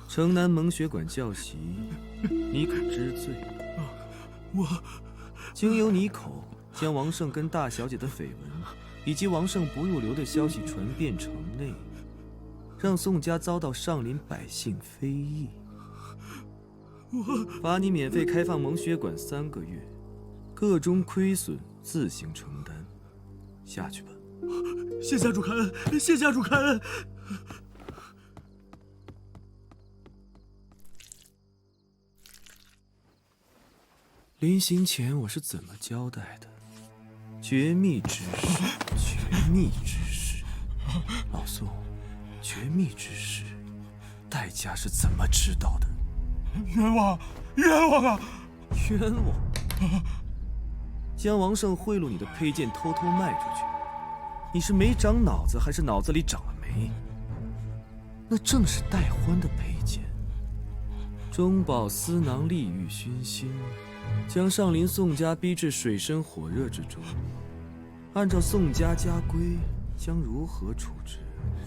城南蒙学馆教习，你可知罪？我经由你口，将王胜跟大小姐的绯闻，以及王胜不入流的消息传遍城内，让宋家遭到上林百姓非议。罚你免费开放蒙学馆3个月，个中亏损自行承担。下去吧。谢家主开恩，谢家主开恩。临行前我是怎么交代的？绝密之事，绝密之事。老宋，绝密之事，代家是怎么知道的？冤枉，冤枉啊！冤枉！将王胜贿赂你的佩剑偷偷卖出去，你是没长脑子，还是脑子里长了霉？那正是戴欢的佩剑，中饱私囊，利欲熏心。将上林宋家逼至水深火热之中，按照宋家家规，将如何处置？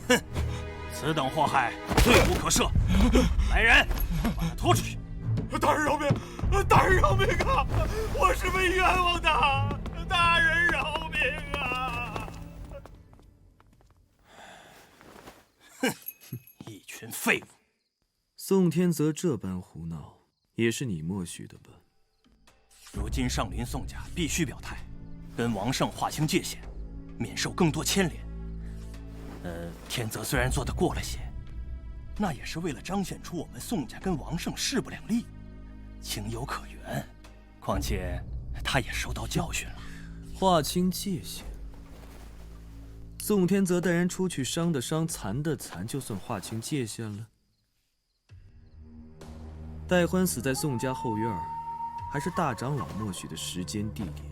哼，此等祸害，罪无可赦。来人，把他拖出去！大人饶命！大人饶命啊！我是被冤枉的！大人饶命啊！哼，一群废物！宋天泽这般胡闹，也是你默许的吧？如今上林宋家必须表态，跟王胜划清界限，免受更多牵连。天泽虽然做得过了些，那也是为了彰显出我们宋家跟王胜势不两立，情有可原。况且他也受到教训了。划清界限。宋天泽带人出去，伤的伤，残的残，就算划清界限了。戴欢死在宋家后院，还是大长老默许的时间地点。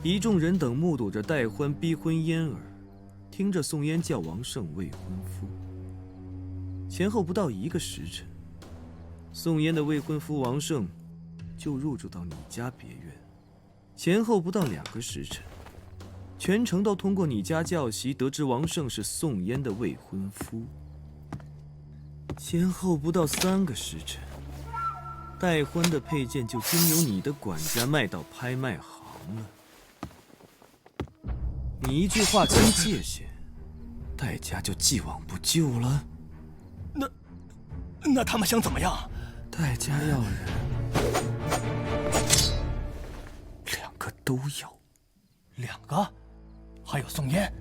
一众人等目睹着戴欢逼婚嫣儿，听着宋嫣叫王胜未婚夫。前后不到1个时辰，宋嫣的未婚夫王胜就入住到你家别院。前后不到2个时辰，全城都通过你家教习得知王胜是宋嫣的未婚夫。前后不到3个时辰，戴欢的佩剑就经由你的管家卖到拍卖行了。你一句划清界限，戴家就既往不咎了。那他们想怎么样？戴家要人，2个都要。2个？还有宋嫣？